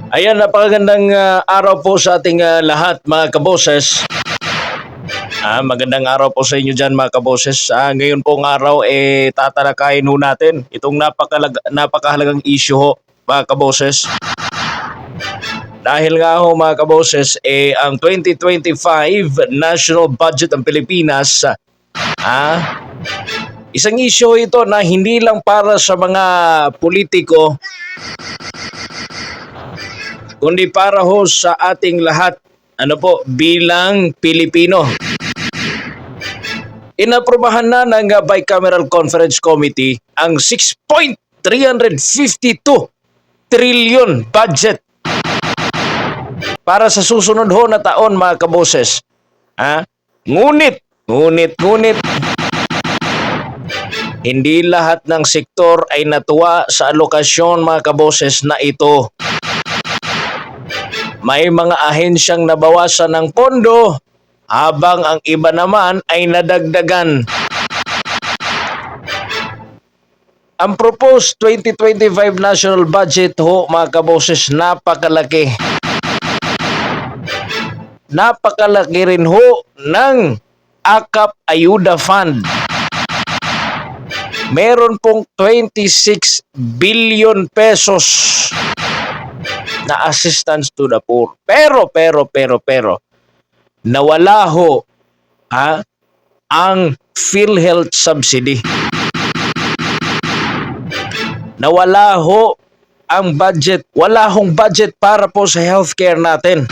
Ayan, napakagandang araw po sa ating lahat mga kaboses. Magandang araw po sa inyo dyan mga kaboses. Ngayon pong araw tatalakayin ho natin itong napakahalagang issue ho mga kaboses. Dahil nga ho mga kaboses, ang 2025 National Budget ng Pilipinas, isang issue ito na hindi lang para sa mga politiko, kundi para ho sa ating lahat bilang Pilipino. Inaprubahan na ng Bicameral Conference Committee ang 6.352 trillion budget para sa susunod ho na taon mga kaboses. Ngunit, hindi lahat ng sektor ay natuwa sa alokasyon mga kaboses na ito. May mga ahensyang nabawasan ng pondo, habang ang iba naman ay nadagdagan. Ang proposed 2025 national budget ho mga kaboses, napakalaki. Napakalaki rin ho ng AKAP Ayuda Fund. Meron pong 26 billion pesos na assistance to the poor. Pero, nawala ho ang PhilHealth subsidy. Nawala ho ang budget. Wala hong budget para po sa healthcare natin.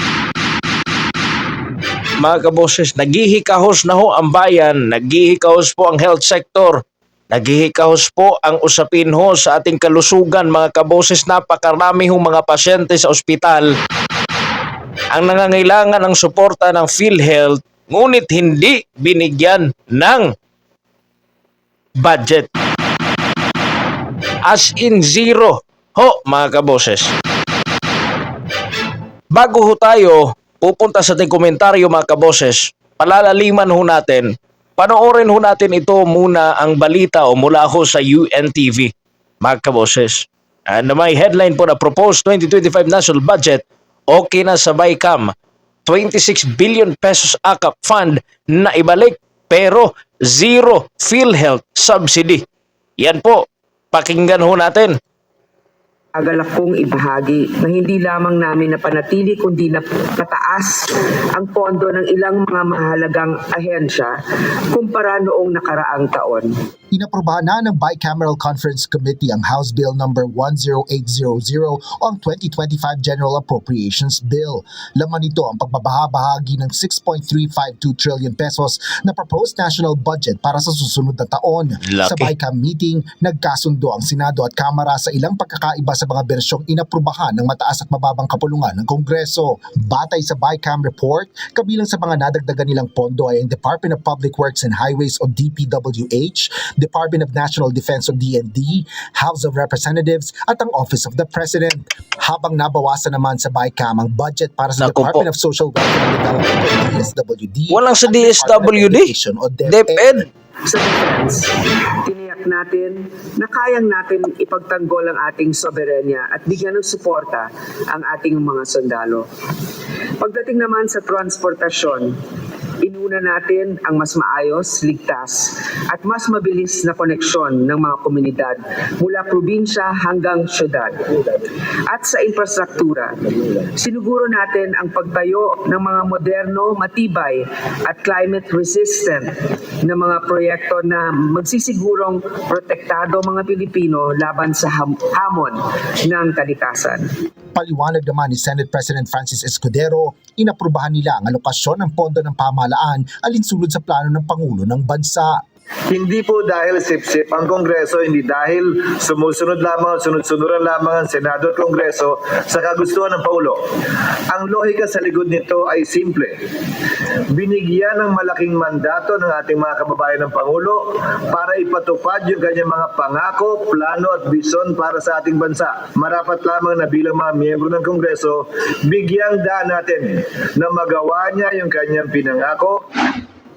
Mga kaboses, naghihikahos na ho ang bayan, naghihikahos po ang health sector, naghihikahos po ang usapin ho sa ating kalusugan mga kaboses. Napakarami hong mga pasyente sa ospital ang nangangailangan ng suporta ng PhilHealth, ngunit hindi binigyan ng budget. As in zero ho mga kaboses. Bago ho tayo pupunta sa ating komentaryo mga kaboses, palalaliman ho natin, panoorin ho natin ito muna ang balita o mula ho sa UNTV mga kaboses. Na may headline po na proposed 2025 national budget, okay na sa BICAM, 26 billion pesos AKAP fund na ibalik pero zero PhilHealth subsidy. Yan po, pakinggan ho natin. Agalak kong ibahagi na hindi lamang namin napanatili kundi na pataas ang pondo ng ilang mga mahalagang ahensya kumpara noong nakaraang taon. Inaprubahan na ng Bicameral Conference Committee ang House Bill No. 10800 o ang 2025 General Appropriations Bill. Laman nito ang pagbabahabahagi ng 6.352 trillion pesos na proposed national budget para sa susunod na taon. Lucky. Sa Bicam meeting, nagkasundo ang Senado at Kamara sa ilang pagkakaiba sa mga bersyong inaprubahan ng mataas at mababang kapulungan ng Kongreso. Batay sa Bicam report, kabilang sa mga nadagdagan nilang pondo ay ang Department of Public Works and Highways o DPWH, Department of National Defense o DND, House of Representatives at ang Office of the President. Habang nabawasan naman sa Bicam ang budget para sa Department of Social Welfare and Development o DSWD. Walang sa DSWD, O DepEd. Sa defense, tiniyak natin na kayang natin ipagtanggol ang ating soberenya at bigyan ng suporta ang ating mga sundalo. Pagdating naman sa transportasyon, inuna natin ang mas maayos, ligtas at mas mabilis na koneksyon ng mga komunidad mula probinsya hanggang syudad. At sa infrastruktura, sinuguro natin ang pagtayo ng mga moderno, matibay at climate resistant na mga proyekto na magsisigurong protektado mga Pilipino laban sa hamon ng kalikasan. Paliwanag naman ni Senate President Francis Escudero, inaprubahan nila ang alokasyon ng pondo ng pamahalaan alinsunod sa plano ng Pangulo ng Bansa. Hindi po dahil sip-sip ang Kongreso, hindi dahil sumusunod lamang, sunod-sunuran lamang ang Senado at Kongreso sa kagustuhan ng Pangulo. Ang lohika sa likod nito ay simple. Binigyan ng malaking mandato ng ating mga kababayan ng Pangulo para ipatupad yung kanyang mga pangako, plano at bisyon para sa ating bansa. Marapat lamang na bilang mga miyembro ng Kongreso, bigyang daan natin na magawa niya yung kanyang pinangako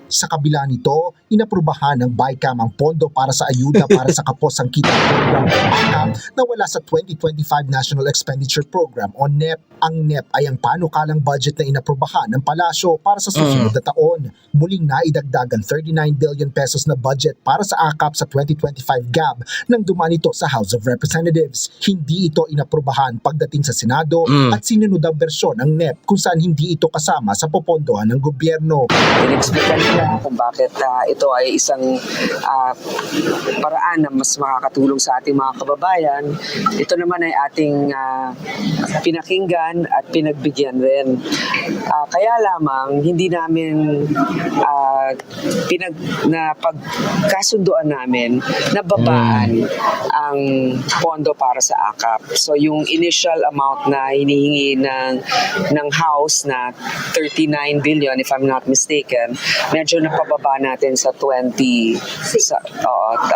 Sa kabila nito, inaprubahan ng BICAM ang pondo para sa ayuda para sa Kapos-Angkitan Program o AKAP na wala sa 2025 National Expenditure Program o NEP. Ang NEP ay ang panukalang budget na inaprubahan ng palasyo para sa susunod na taon. Muling naidagdagan 39 billion pesos na budget para sa AKAP sa 2025 GAB nang dumaan ito sa House of Representatives. Hindi ito inaprubahan pagdating sa Senado at sinunod ang bersyon ng NEP kung saan hindi ito kasama sa popondohan ng gobyerno. In-explica nila kung bakit ito ay isang paraan na mas makakatulong sa ating mga kababayan. Ito naman ay ating pinakinggan at pinagbigyan rin. Kaya lamang hindi namin pagkasunduan namin na babaan ang pondo para sa AKAP. So yung initial amount na hinihingi ng House na 39 billion if I'm not mistaken, medyo napababa natin sa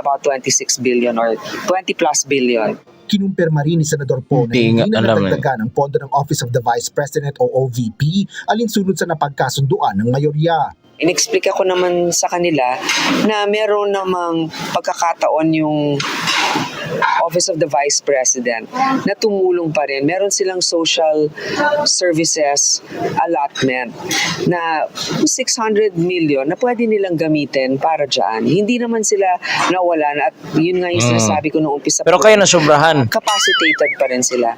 about 26 billion or 20 plus billion. Kinumpirma rin ni Senador Poe na Hindi hindi nga na alam nadagdagan ang pondo ng Office of the Vice President o OVP alinsunod sa napagkasunduan ng mayorya. Inexplika ko naman sa kanila na meron namang pagkakataon yung Office of the Vice President na tumulong pa rin. Meron silang social services allotment na 600 million na pwede nilang gamitin para dyan. Hindi naman sila nawalan at yun nga yung sinasabi ko noong umpisa. Pero kayo nasobrahan. Capacitated pa rin sila.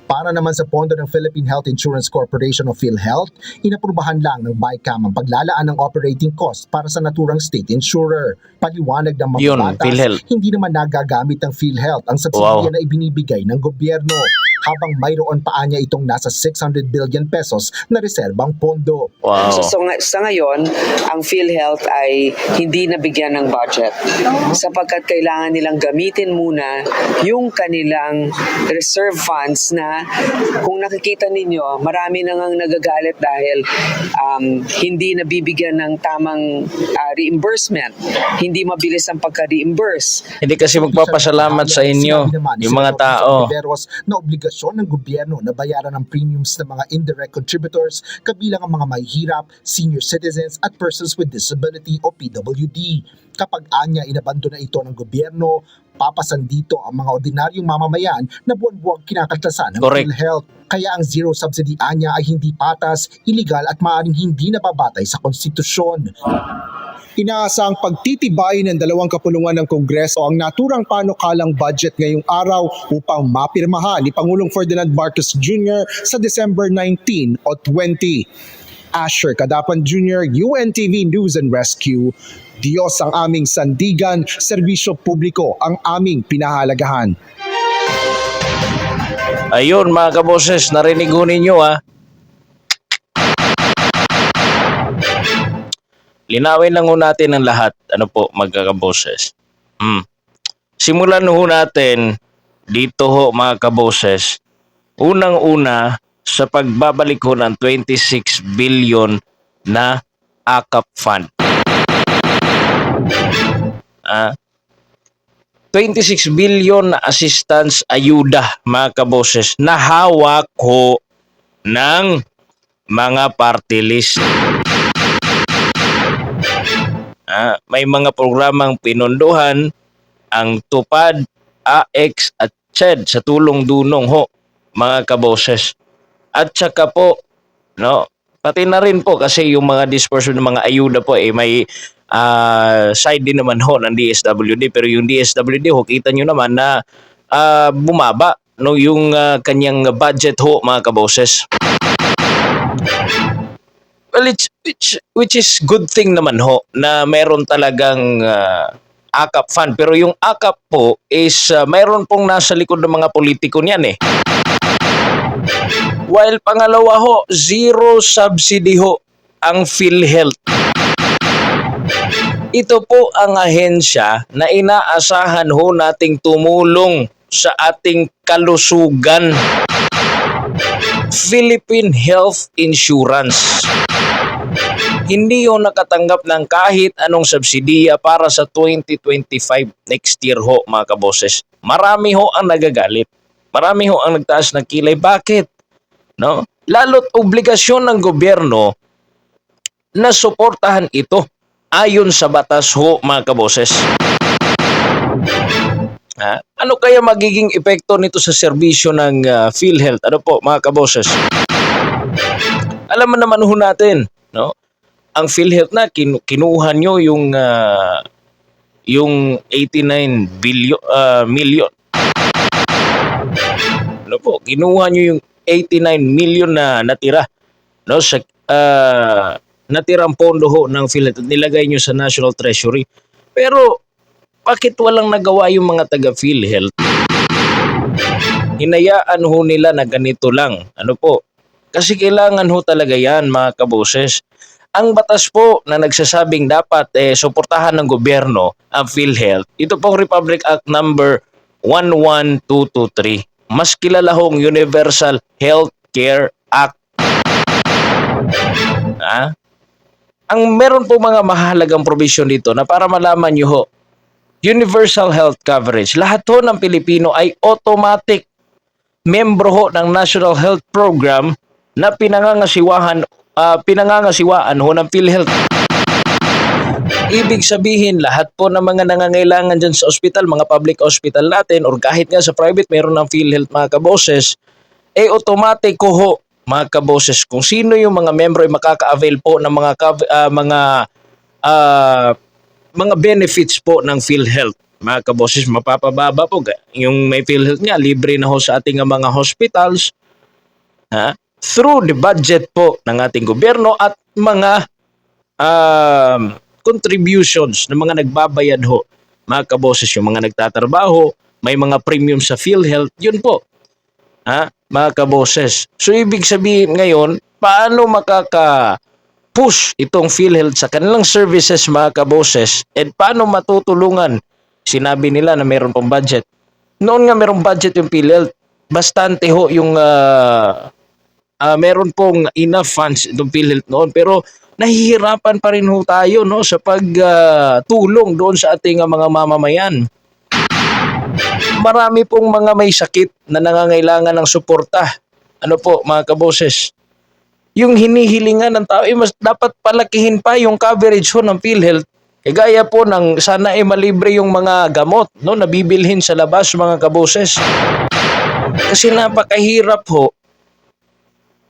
Para naman sa pondo ng Philippine Health Insurance Corporation o PhilHealth, inaprubahan lang ng BICAM ang paglalaan ng operating cost para sa naturang state insurer. Paliwanag ng mga Yun, batas, PhilHealth. hindi naman nagagamit ng PhilHealth ang subsidiya Wow. na ibinibigay ng gobyerno, habang mayroon pa niya itong nasa 600 billion pesos na reserbang pondo. Wow. So sa ngayon, ang PhilHealth ay hindi nabigyan ng budget sapagkat kailangan nilang gamitin muna yung kanilang reserve funds na kung nakikita ninyo, marami nang nagagalit dahil hindi nabibigyan ng tamang reimbursement. Hindi mabilis ang pagka-reimburse. Hindi kasi magpapasalamat sa inyo, yung mga tao. Na obligasyon ng gobyerno na bayaran ang premiums ng mga indirect contributors kabilang ang mga mahihirap, senior citizens at persons with disability o PWD. Kapag anya inabando na ito ng gobyerno, papasan dito ang mga ordinaryong mamamayan na buwan-buwang kinakaltasan ng Correct. PhilHealth. Kaya ang zero subsidy anya ay hindi patas, iligal at maaaring hindi nababatay sa konstitusyon. Inaasang pagtitibay ng dalawang kapulungan ng Kongreso ang naturang panukalang budget ngayong araw upang mapirmahan ni Pangulong Ferdinand Marcos Jr. sa December 19 o 20. Asher Kadapan Jr., UNTV News and Rescue. Diyos ang aming sandigan, serbisyo publiko ang aming pinahalagahan. Ayun mga kaboses, narinig ho ninyo ha. Linawin lang ho natin ang lahat. Ano po mga kaboses? Simulan ho natin dito ho mga kaboses. Unang-una sa pagbabalik ho ng 26 billion na AKAP fund. 26 billion na assistance ayuda mga kaboses na hawak ho ng mga party list. May mga programang pinondohan ang TUPAD, AX at CHED sa tulong-dunong ho mga kaboses. At saka po, no, pati na rin po kasi yung mga disbursement ng mga ayuda po may side din naman ho ng DSWD, pero yung DSWD ho kita nyo naman na bumaba no yung kanyang budget ho mga kaboses. Well, which is good thing naman ho na meron talagang AKAP fund, pero yung AKAP po is meron pong nasa likod ng mga politiko niyan eh. While pangalawa ho, zero subsidy ho ang PhilHealth. Ito po ang ahensya na inaasahan ho nating tumulong sa ating kalusugan. Philippine Health Insurance. Hindi ho nakatanggap ng kahit anong subsidiya para sa 2025 next year ho mga kaboses. Marami ho ang nagagalit. Marami ho ang nagtaas ng kilay. Bakit? No? Lalo't obligasyon ng gobyerno na suportahan ito ayon sa batas ho, mga kaboses. Ano kaya magiging epekto nito sa serbisyo ng PhilHealth? Ano po, mga kaboses? Alam mo naman ho natin, no? Ang PhilHealth na kinuha nyo yung 89 million. Ano po, kinuha nyo yung 89 million na natira, no, sa natirang pondo ho ng PhilHealth at nilagay nyo sa National Treasury. Pero bakit walang nagawa yung mga taga PhilHealth? Hinayaan ho nila na ganito lang. Ano po? Kasi kailangan ho talaga yan, mga kaboses. Ang batas po na nagsasabing dapat suportahan ng gobyerno ang PhilHealth, ito pong Republic Act number 11223. Mas kilala hong Universal Healthcare Act. Ang meron po mga mahalagang provision dito na para malaman nyo ho, universal health coverage. Lahat ho ng Pilipino ay automatic membro ho ng National Health Program na pinangangasiwaan ho ng PhilHealth. Ibig sabihin, lahat po ng mga nangangailangan dyan sa ospital, mga public hospital natin, or kahit nga sa private, meron ng PhilHealth, mga kaboses, automatic ho, mga kaboses, kung sino yung mga membro ay makaka-avail po ng mga benefits po ng PhilHealth. Mga kaboses, mapapababa po. Yung may PhilHealth nga, libre na ho sa ating mga hospitals. Through the budget po ng ating gobyerno at mga contributions ng mga nagbabayad ho. Mga kaboses, yung mga nagtatrabaho, may mga premium sa PhilHealth, yun po. Mga kaboses. So, ibig sabihin ngayon, paano makaka-push itong PhilHealth sa kanilang services, mga kaboses, and paano matutulungan? Sinabi nila na mayroon pong budget. Noon nga mayroong budget yung PhilHealth. Bastante ho yung meron pong enough funds itong PhilHealth noon. Pero nahihirapan pa rin ho tayo, no, sa pagtulong doon sa ating mga mamamayan. Marami pong mga may sakit na nangangailangan ng suporta. Ano po, mga kaboses? Yung hinihilingan ng tao, mas dapat palakihin pa yung coverage ho ng PhilHealth. Gaya po ng sana malibre yung mga gamot, no, nabibilhin sa labas, mga kaboses. Kasi napakahirap ho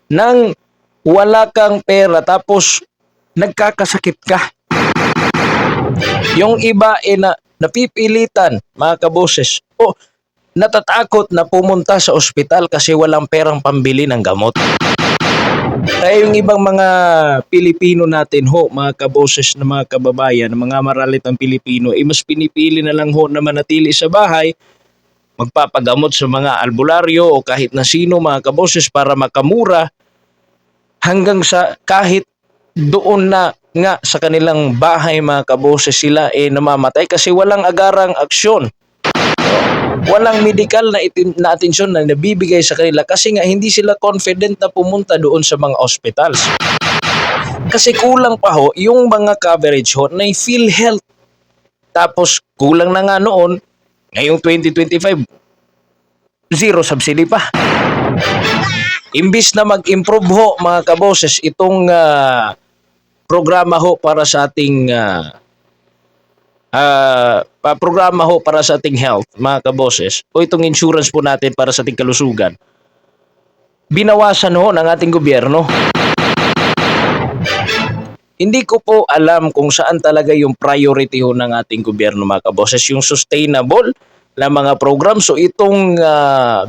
nang wala kang pera tapos nagkakasakit ka. Yung iba napipilitan, mga kaboses, o natatakot na pumunta sa ospital kasi walang perang pambili ng gamot. Kaya yung ibang mga Pilipino natin ho, mga kaboses na mga kababayan, mga maralitang Pilipino, mas pinipili na lang ho na manatili sa bahay, magpapagamot sa mga albularyo o kahit na sino, mga kaboses, para makamura hanggang sa kahit doon na nga sa kanilang bahay, mga kaboses, sila namamatay kasi walang agarang aksyon. Walang medical na atensyon na nabibigay sa kanila kasi nga hindi sila confident na pumunta doon sa mga hospitals. Kasi kulang pa ho yung mga coverage ho na PhilHealth. Tapos kulang na nga noon, ngayong 2025, zero subsidy pa. Imbis na mag-improve ho, mga kaboses, itong programa ho para sa ating programa ho para sa ating health, mga kaboses, o itong insurance po natin para sa ating kalusugan, binawasan ho ng ating gobyerno. Hindi ko po alam kung saan talaga yung priority ho ng ating gobyerno, mga kaboses, yung sustainable na mga program. So itong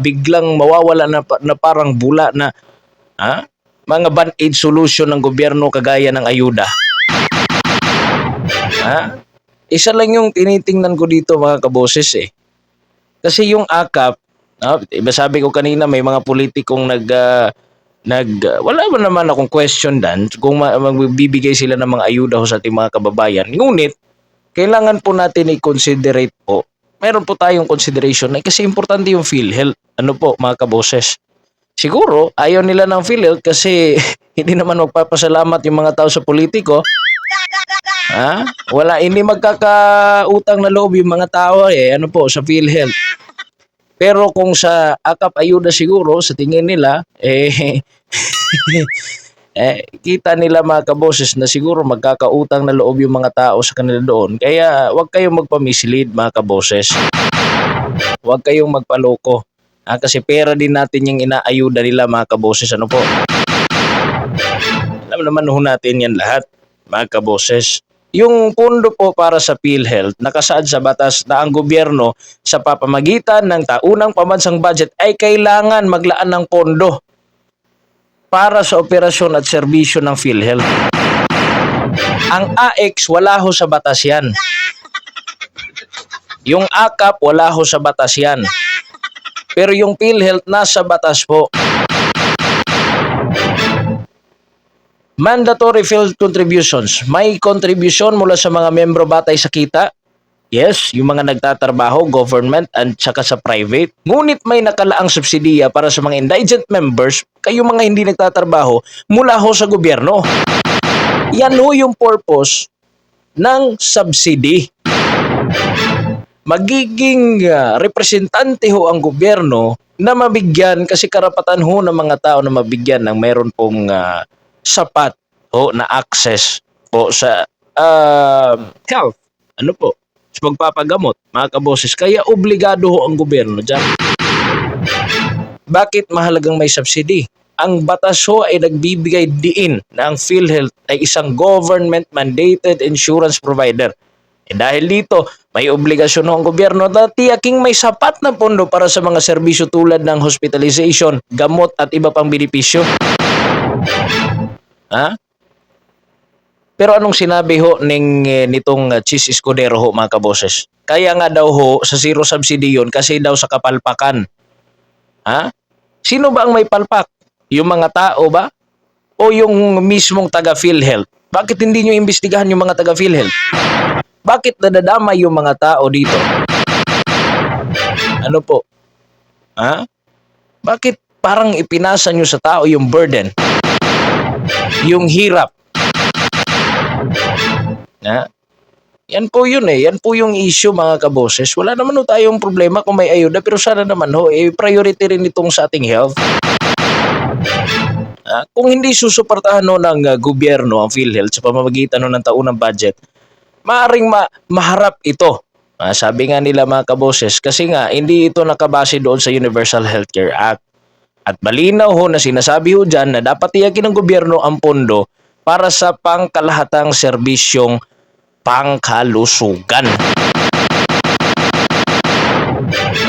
biglang mawawala na parang bula na mga band-aid solution ng gobyerno kagaya ng ayuda. Isa lang yung tinitingnan ko dito, mga kaboses Kasi yung AKAP, sabi ko kanina may mga politikong wala ba naman akong question dan kung magbibigay sila ng mga ayuda ho sa ating mga kababayan. Ngunit, kailangan po natin i-considerate po. Meron po tayong consideration na kasi importante yung PhilHealth. Ano po, mga kaboses? Siguro, ayaw nila ng PhilHealth kasi hindi naman magpapasalamat yung mga tao sa politiko. Hindi magkakautang na loob yung mga tao ano po, sa PhilHealth. Pero kung sa AKAP ayuda siguro, sa tingin nila, kita nila mga kaboses na siguro magkakautang na loob yung mga tao sa kanila doon. Kaya huwag kayong magpamislead mga kaboses. Huwag kayong magpaloko. Kasi pera din natin yung inaayuda nila mga kaboses. Ano po? Alam naman ho natin yan lahat mga kaboses. Yung pondo po para sa PhilHealth, nakasaad sa batas na ang gobyerno sa pamamagitan ng taunang pambansang budget ay kailangan maglaan ng pondo para sa operasyon at serbisyo ng PhilHealth. Ang AX, wala ho sa batas yan. Yung AKAP, wala ho sa batas yan. Pero yung PhilHealth, nasa batas po. Mandatory field contributions. May contribution mula sa mga membro batay sa kita. Yes, yung mga nagtatrabaho, government at saka sa private. Ngunit may nakalaang subsidiya para sa mga indigent members, kayo mga hindi nagtatrabaho, mula ho sa gobyerno. Yan ho yung purpose ng subsidy. Magiging representante ho ang gobyerno na mabigyan, kasi karapatan ho ng mga tao na mabigyan ng meron pong sapat ho na access po sa health. Ano po? Sa pagpapagamot, mga kaboses. Kaya obligado ho ang gobyerno dyan. Bakit mahalagang may subsidy? Ang batas ho ay nagbibigay diin na ang PhilHealth ay isang government-mandated insurance provider. Dahil dito, may obligasyon ho ang gobyerno na tiyaking may sapat na pondo para sa mga serbisyo tulad ng hospitalization, gamot at iba pang benepisyo. Pero anong sinabi ho nitong Chis Escudero ho mga kaboses? Kaya nga daw ho sa zero subsidy yun kasi daw sa kapalpakan. Sino ba ang may palpak? Yung mga tao ba? O yung mismong taga PhilHealth? Bakit hindi nyo imbestigahan yung mga taga PhilHealth? Bakit nadadama yung mga tao dito? Ano po? Bakit parang ipinasa nyo sa tao yung burden? Yung hirap? Yan po yun eh. Yan po yung issue mga kaboses. Wala naman ho tayong problema kung may ayuda, pero sana naman ho, priority rin itong sa ating health. Kung hindi susuportahan ho ng gobyerno ang PhilHealth sa pamamagitan ho ng taunang budget, maaring maharap ito. Sabi nga nila mga kaboses, kasi nga hindi ito nakabase doon sa Universal Healthcare Act. At malinaw ho na sinasabi ho dyan na dapat tiyakin ng gobyerno ang pondo para sa pangkalahatang serbisyong pangkalusugan.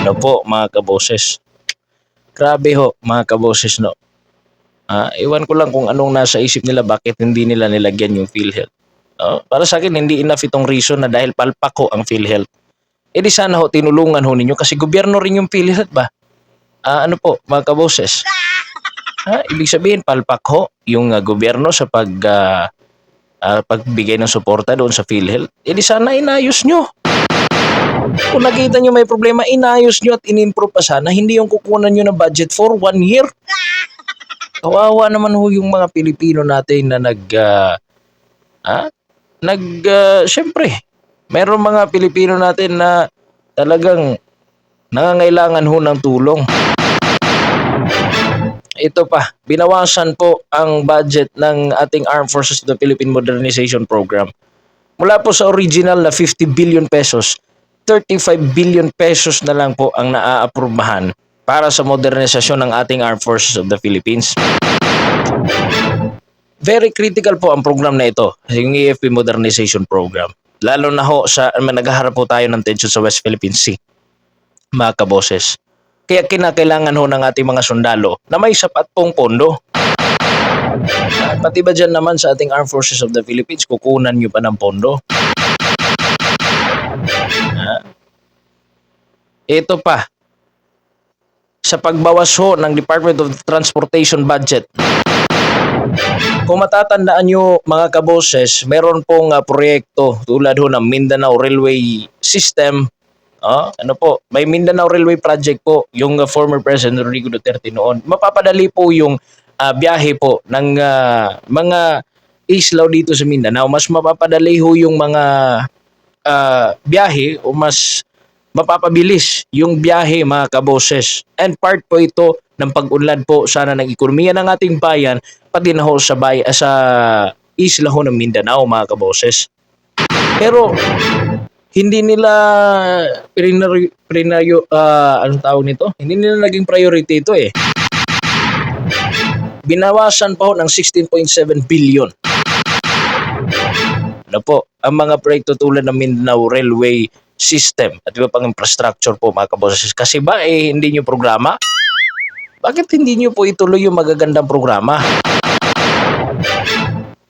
Ano po mga kaboses? Grabe ho mga kaboses, no? Iwan ko lang kung anong nasa isip nila, bakit hindi nila nilagyan yung PhilHealth. Para sa akin, hindi enough itong reason na dahil palpak ho ang PhilHealth. Di sana ho, tinulungan ho ninyo kasi gobyerno rin yung PhilHealth ba? Ano po, mga kaboses? Ibig sabihin, palpak ho yung gobyerno sa pagbigay ng suporta doon sa PhilHealth. Di sana inayos nyo. Kung nakita nyo may problema, inayos nyo at in-improve pa sana. Hindi yung kukunan nyo ng budget for 1 year. Kawawa naman ho yung mga Pilipino natin na syempre, meron mga Pilipino natin na talagang nangangailangan ho ng tulong. Ito pa, binawasan po ang budget ng ating Armed Forces of the Philippine Modernization Program. Mula po sa original na 50 billion pesos, 35 billion pesos na lang po ang naaaprubahan para sa modernisasyon ng ating Armed Forces of the Philippines. Very critical po ang program na ito, yung AFP Modernization Program. Lalo na ho sa naghaharap po tayo ng tension sa West Philippine Sea, mga kaboses. Kaya kinakailangan ho ng ating mga sundalo na may sapat pong pondo. Pati ba dyan naman sa ating Armed Forces of the Philippines, kukunan nyo pa ng pondo? Ito pa, sa pagbawas ho ng Department of Transportation budget. Kung matatandaan nyo mga kaboses, meron pong proyekto tulad ho ng Mindanao Railway System. Ano po, may Mindanao Railway Project po, yung former President Rodrigo Duterte noon. Mapapadali po yung biyahe po ng mga islaw dito sa Mindanao. Mas mapapadali ho yung mga biyahe o mas mapapabilis yung biyahe mga kaboses. And part po ito ng pag-unlad po sana ng ekonomiya ng ating bayan, pati na ho sa isla ho ng Mindanao, mga kaboses. Pero hindi nila anong tawag nito? Hindi nila naging priority ito eh. Binawasan pa ho ng 16.7 billion. Ano po, ang mga proyekto tulad ng Mindanao Railway System at iba pang infrastructure po, mga kaboses. Kasi ba hindi nyo programa? Bakit hindi nyo po ituloy yung magagandang programa?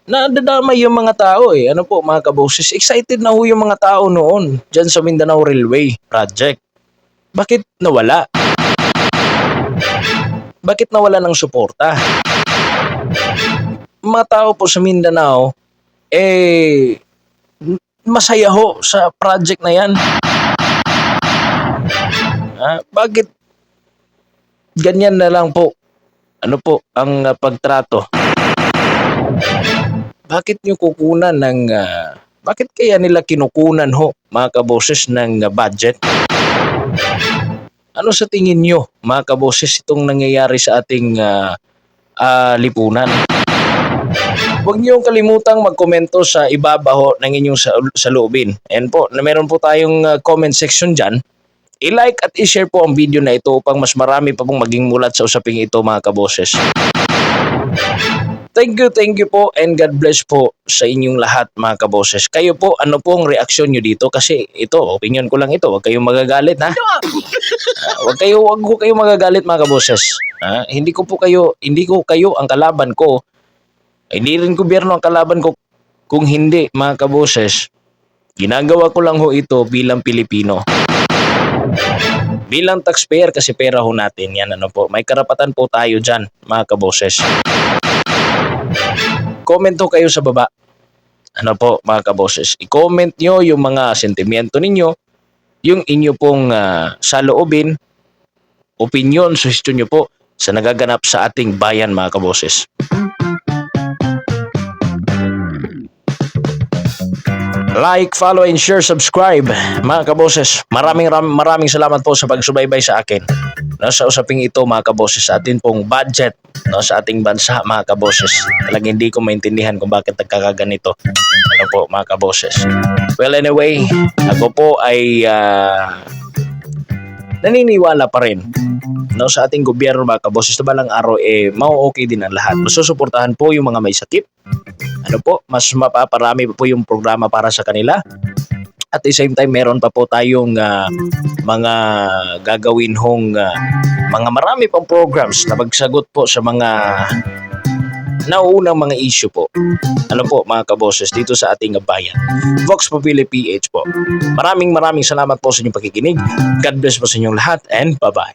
Nadadamay yung mga tao eh. Ano po, mga kaboses? Excited na ho yung mga tao noon dyan sa Mindanao Railway Project. Bakit nawala? Bakit nawala ng suporta? Mga tao po sa Mindanao, masaya ho sa project na yan. Bakit ganyan na lang po? Ano po ang pagtrato? Bakit nyo kukunan ng bakit kaya nila kinukunan ho, mga kaboses, ng budget? Ano sa tingin nyo, mga kaboses, itong nangyayari sa ating lipunan? Huwag niyong kalimutang magkomento sa ibabaho ng inyong saloobin. Ayan po, meron po tayong comment section dyan. I-like at i-share po ang video na ito upang mas marami pa pong maging mulat sa usaping ito, mga kaboses. Thank you po and God bless po sa inyong lahat, mga kaboses. Kayo po, ano po ang reaksyon nyo dito? Kasi ito, opinion ko lang ito. Huwag kayong magagalit, ha? Huwag ko kayo magagalit, mga kaboses. Hindi ko kayo ang kalaban ko. Hindi rin gobyerno ang kalaban ko. Kung hindi, mga kaboses, ginagawa ko lang ho ito bilang Pilipino. Bilang taxpayer, kasi pera ho natin yan. Ano po, may karapatan po tayo dyan, mga kaboses. Comment ho kayo sa baba. Ano po, mga kaboses, i-comment nyo yung mga sentimiento ninyo, yung inyo pong saloobin, opinion, suggestion nyo po sa nagaganap sa ating bayan, mga kaboses. Like, follow, and share, subscribe, mga kaboses. Maraming salamat po sa pagsubaybay sa akin. Sa usaping ito, mga kaboses, sa atin pong budget sa ating bansa, mga kaboses. Talagang hindi ko maintindihan kung bakit nagkakaganito. Ano po, mga kaboses. Well, anyway, ako po ay naniniwala pa rin sa ating gobyerno, mga kaboses, na balang araw mau-okay din ang lahat. Masusuportahan po yung mga may sakit. Ano po, mas mapaparami po yung programa para sa kanila. At the same time, meron pa po tayong mga gagawin hong mga marami pang programs na magsagot po sa mga nauunang mga issue po. Ano po, mga kaboses, dito sa ating bayan. Vox Populi PH po. Maraming salamat po sa inyong pakikinig. God bless po sa inyong lahat and bye-bye.